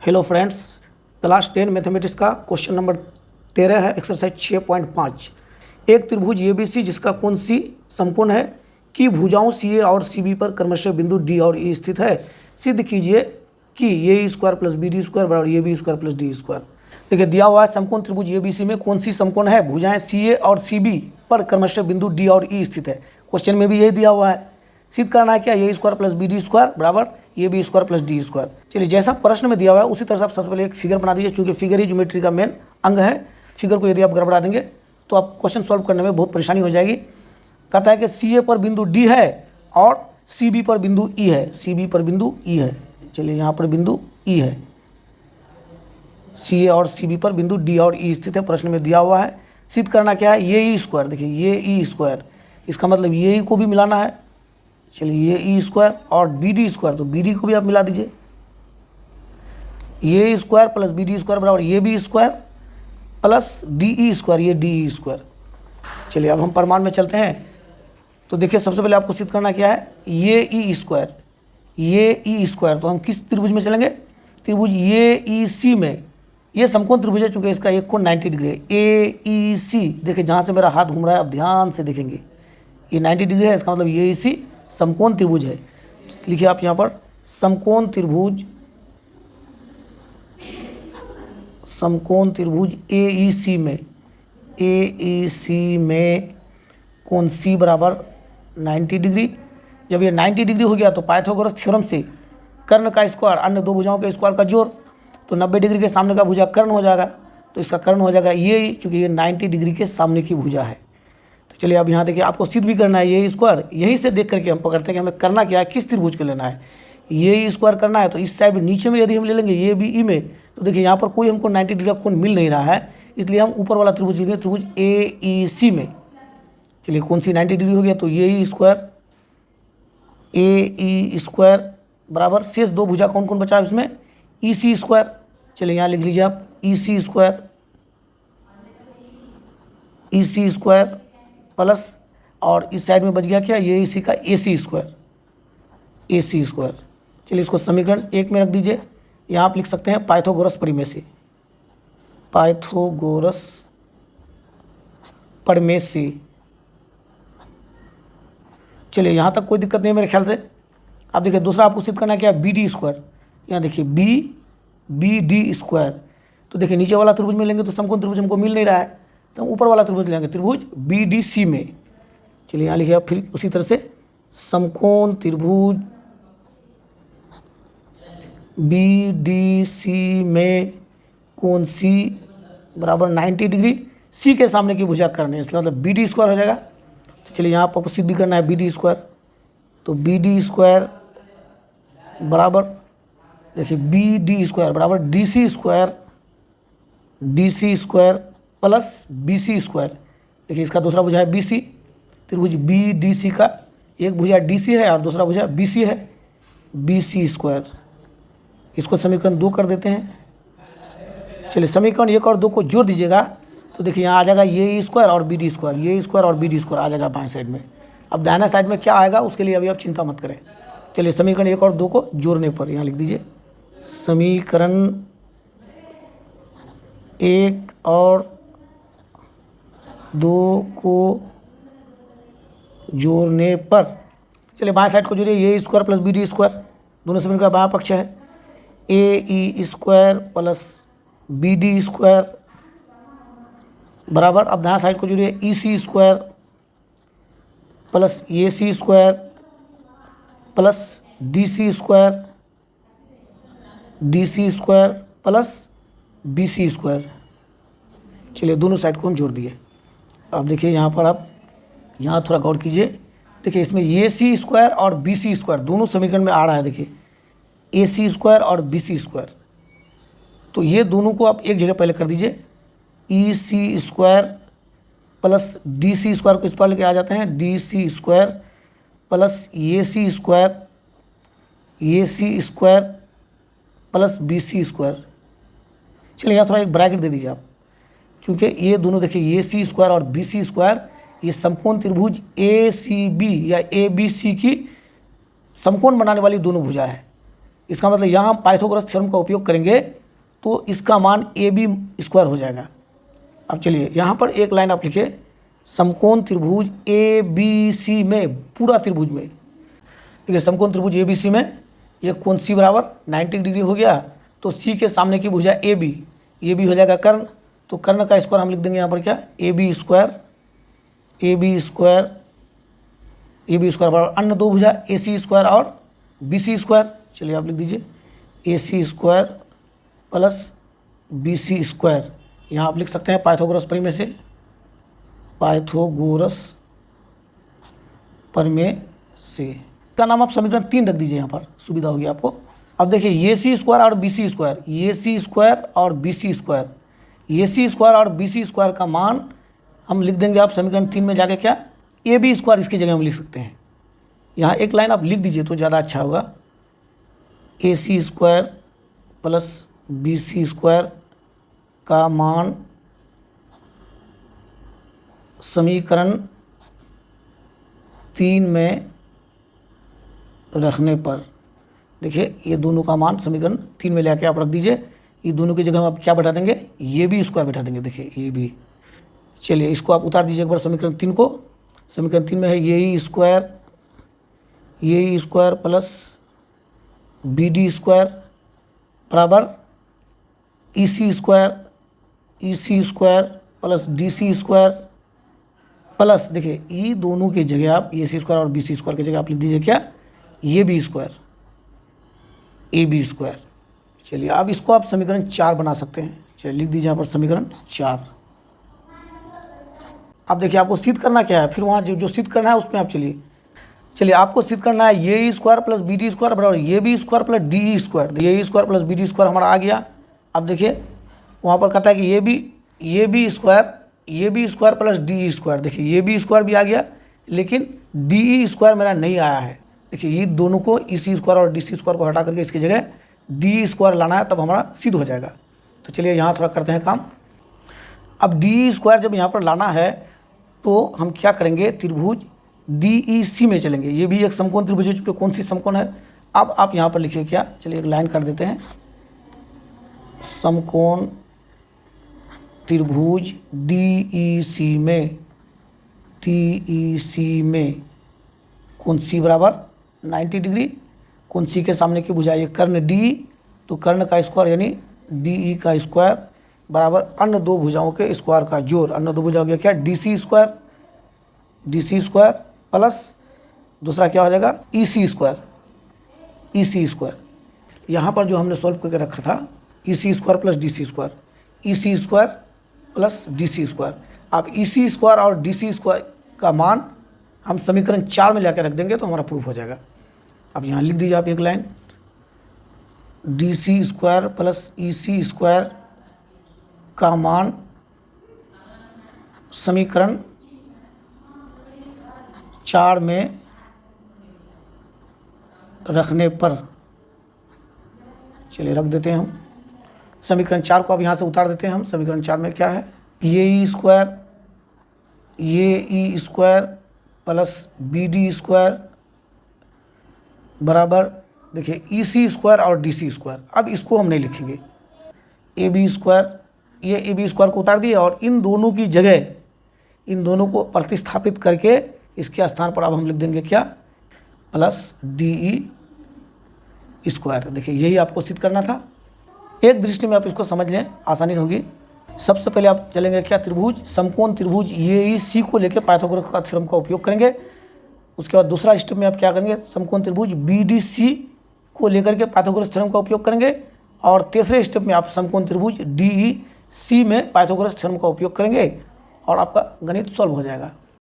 Hello friends, class 10 mathematics का question number 13 है, exercise 6.5। एक त्रिभुज ABC जिसका कोण C समकोण है कि भुजाओं CA और CB पर क्रमशः बिंदु D और E स्थित है। सिद्ध कीजिए कि AE² + BD² बराबर AB² + D²। देखिए दिया हुआ है समकोण त्रिभुज ABC में कौन सी समकोण है, भुजाएं CA और CB पर क्रमशः बिंदु D और E स्थित है। क्वेश्चन में भी यही दिया हुआ है। सिद्ध करना है क्या, A² + BD² बराबर AB² + D²। चलिए जैसा प्रश्न में दिया हुआ है उसी तरह से आप सबसे पहले एक फिगर बना दीजिए, क्योंकि फिगर ही ज्योमेट्री का मेन अंग है। फिगर को यदि आप गड़बड़ा देंगे तो आप क्वेश्चन सॉल्व करने में बहुत परेशानी हो जाएगी। कहता है कि CA पर बिंदु D है और CB पर बिंदु E है। CB पर बिंदु E है, चलिए यहाँ पर बिंदु E है। CA और CB पर बिंदु D और E स्थित है, प्रश्न में दिया हुआ है। सिद्ध करना क्या है, ये E²। देखिए ये E², इसका मतलब ये E को भी मिलाना है। चलिए ये E² और BD², तो BD को भी आप मिला दीजिए। ये E² + BD² बराबर ये B² + DE², ये DE²। चलिए अब हम प्रमाण में चलते हैं। तो देखिए सबसे पहले आपको सिद्ध करना क्या है, ये E², ये E², तो हम किस त्रिभुज में चलेंगे, त्रिभुज ये EC में। ये समकोण त्रिभुज है, चूँकि इसका एक कोण 90 डिग्री है। AEC, देखिए जहाँ से मेरा हाथ घूम रहा है आप ध्यान से देखेंगे, ये 90 डिग्री है, इसका मतलब ये EC समकोण त्रिभुज है। लिखिए आप यहाँ पर समकोण त्रिभुज, समकोण त्रिभुज AEC में, AEC में कोण C बराबर 90 डिग्री। जब ये 90 डिग्री हो गया तो पाइथागोरस थ्योरम से कर्ण का स्क्वायर अन्य दो भुजाओं के स्क्वायर का जोड़, तो 90 डिग्री के सामने का भुजा कर्ण हो जाएगा, तो इसका कर्ण हो जाएगा ये, चूँकि ये 90 डिग्री के सामने की भुजा है। तो चलिए अब यहाँ देखिए आपको सिद्ध भी करना है ये E²। यहीं से देख करके हम पकड़ते हैं कि हमें करना क्या है, किस त्रिभुज को लेना है। ये E² करना है तो इस साइड नीचे में यदि हम ले लेंगे ये BE में, तो देखिए यहाँ पर कोई हमको 90 डिग्री का कोण मिल नहीं रहा है, इसलिए हम ऊपर वाला त्रिभुज लेंगे, त्रिभुज AEC में। चलिए कौन सी 90 डिग्री हो गया, तो ये E² AE² बराबर शेष दो भुजा कौन कौन बचा है इसमें, EC²। चलिए यहाँ लिख लीजिए आप EC² प्लस, और इस साइड में बच गया क्या, ये इसी का AC²। चलिए इसको समीकरण 1 में रख दीजिए। यहाँ आप लिख सकते हैं पाइथागोरस परिमेय से, पाइथागोरस परिमेय से। चलिए यहाँ तक कोई दिक्कत नहीं है मेरे ख्याल से। अब देखिए दूसरा आपको सिद्ध करना है क्या, BD²। यहाँ देखिए BD², तो देखिए नीचे वाला त्रिभुज में लेंगे तो समकोण त्रिभुज हमको मिल नहीं रहा है, तो हम ऊपर वाला त्रिभुज लेंगे, त्रिभुज BDC में। चलिए यहाँ लिखिए आप फिर उसी तरह से समकोण त्रिभुज BDC में कोण C बराबर 90 डिग्री, C के सामने की भुजा कर्ण है, इसलिए मतलब BD² हो जाएगा। तो चलिए यहाँ आपको सिद्ध भी करना है BD², तो BD² बराबर देखिए BD² बराबर DC² प्लस BC²। देखिए इसका दूसरा भुजा है BC, त्रिभुज BDC का एक भुजा DC है और दूसरा भुजा BC है, BC²। इसको समीकरण 2 कर देते हैं। चलिए समीकरण 1 और 2 को जोड़ दीजिएगा, तो देखिए यहाँ आ जाएगा ये E² और BD², ये E² और BD² आ जाएगा बाएं साइड में। अब दाहिना साइड में क्या आएगा उसके लिए अभी आप चिंता मत करें। चलिए समीकरण 1 और 2 को जोड़ने पर यहाँ लिख दीजिए, समीकरण 1 और 2 को जोड़ने पर, चलिए बाएं साइड को जोड़िए, ये E² + BD², दोनों समीकरण का बायां पक्ष है, AE² + BD² बराबर, अब दायां साइड को जोड़िए, EC² + AC² plus DC² plus BC²। चलिए दोनों साइड को हम जोड़ दिए। अब देखिए यहाँ पर आप यहाँ थोड़ा गौर कीजिए, देखिए इसमें AC² और BC² दोनों समीकरण में आ रहा है। देखिए AC² और BC², तो ये दोनों को आप एक जगह पहले कर दीजिए, EC² प्लस DC² को इस पर लेके आ जाते हैं, DC² plus AC² plus BC²। चलिए यहाँ थोड़ा एक ब्रैकेट दे दीजिए आप, क्योंकि ये दोनों देखिए AC² और BC² ये समकोण त्रिभुज ACB या ABC की समकोण बनाने वाली दोनों भुजा है। इसका मतलब यहाँ हम पाइथागोरस थ्योरम का उपयोग करेंगे तो इसका मान ए बी स्क्वायर हो जाएगा। अब चलिए यहाँ पर एक लाइन आप लिखिए, समकोण त्रिभुज ए बी सी में, पूरा त्रिभुज में, देखिए समकोण त्रिभुज ए बी सी में ये कोण सी बराबर 90 डिग्री हो गया, तो सी के सामने की भुजा ए बी हो जाएगा कर्ण, तो कर्ण का स्क्वायर हम लिख देंगे यहाँ पर क्या, ए बी स्क्वायर बराबर अन्य दो भुजा ए सी स्क्वायर और बी सी स्क्वायर। चलिए आप लिख दीजिए A C square plus B C square. यहाँ आप लिख सकते हैं पाइथागोरस प्रमेय से, पाइथागोरस प्रमेय से का नाम आप समीकरण 3 रख दीजिए, यहाँ पर सुविधा होगी आपको। अब देखिए ए सी स्क्वायर और बी सी स्क्वायर, ए सी स्क्वायर और बी सी स्क्वायर, ए सी स्क्वायर और बी सी स्क्वायर का मान हम लिख देंगे आप समीकरण 3 में जाके क्या, ए बी स्क्वायर इसकी जगह हम लिख सकते हैं। यहाँ एक लाइन आप लिख दीजिए तो ज़्यादा अच्छा होगा, A C square plus B C square का मान समीकरण 3 में रखने पर, देखिए ये दोनों का मान समीकरण 3 में लेके आप रख दीजिए। ये दोनों की जगह हम आप क्या बैठा देंगे, ये भी स्क्वायर बैठा देंगे, देखिए ये भी। चलिए इसको आप उतार दीजिए एक बार समीकरण 3 को। समीकरण 3 में है A square plus B D square बराबर E C square plus D C square plus, देखिए ये दोनों की जगह आप ए सी स्क्वायर और बी सी स्क्वायर की जगह आप लिख दीजिए क्या, ये B square A B square. चलिए अब इसको आप समीकरण 4 बना सकते हैं। चलिए लिख दीजिए यहाँ पर समीकरण 4। अब देखिए आपको सिद्ध करना क्या है, फिर वहाँ जो सिद्ध करना है उसमें आप चलिए आपको सिद्ध करना है A square plus B D square बराबर A B square plus D square. A square plus B D square हमारा आ गया। अब देखिए वहाँ पर कहता है कि A B square plus D square, देखिए ए बी स्क्वायर भी आ गया लेकिन डी स्क्वायर मेरा नहीं आया है। देखिए ये दोनों को ई सी स्क्वायर और डी सी स्क्वायर को हटा करके इसकी जगह डी स्क्वायर लाना है, तब हमारा सिद्ध हो जाएगा। तो चलिए यहाँ थोड़ा करते हैं काम। अब डी स्क्वायर जब यहाँ पर लाना है तो हम क्या करेंगे, त्रिभुज डी ई सी में चलेंगे। ये भी एक समकोण त्रिभुज है, चूँकि कौन सी समकोण है। अब आप यहाँ पर लिखिए क्या, चलिए एक लाइन कर देते हैं, समकोण त्रिभुज डी ई सी में कोण सी बराबर 90 डिग्री, कोण सी के सामने की भुजा ये कर्ण डी, तो कर्ण का स्क्वायर यानी डी ई का स्क्वायर बराबर अन्य दो भुजाओं के स्क्वायर का जोड़। अन्य दो भुजा हो गया क्या, डी सी स्क्वायर प्लस दूसरा क्या हो जाएगा, ई सी स्क्वायर। यहाँ पर जो हमने सॉल्व करके रखा था E C square plus D C square, E C square plus D C square. अब ई सी स्क्वायर और डी सी स्क्वायर का मान हम समीकरण 4 में लेकर रख देंगे तो हमारा प्रूफ हो जाएगा। अब यहाँ लिख दीजिए आप एक line, D C square plus E C square का मान समीकरण 4 में रखने पर, चलिए रख देते हैं हम समीकरण 4 को। अब यहाँ से उतार देते हैं हम। समीकरण 4 में क्या है, A E square plus B D square बराबर, देखिए ई सी स्क्वायर और डी सी स्क्वायर। अब इसको हम नहीं लिखेंगे, ए बी स्क्वायर, ये ए बी स्क्वायर को उतार दिए और इन दोनों की जगह इन दोनों को प्रतिस्थापित करके इसके स्थान पर अब हम लिख देंगे क्या, प्लस डी ई स्क्वायर। देखिए यही आपको सिद्ध करना था। एक दृष्टि में आप इसको समझ लें, आसानी होगी। सबसे पहले आप चलेंगे क्या, त्रिभुज, समकोण त्रिभुज ए ई सी को लेकर पाइथागोरस का थ्योरम का उपयोग करेंगे। उसके बाद दूसरा स्टेप में आप क्या करेंगे, समकोण त्रिभुज बी डी सी को लेकर के पाइथागोरस थ्योरम का उपयोग करेंगे। और तीसरे स्टेप में आप समकोण त्रिभुज डी ई सी में पाइथागोरस थ्योरम का उपयोग करेंगे और आपका गणित सॉल्व हो जाएगा।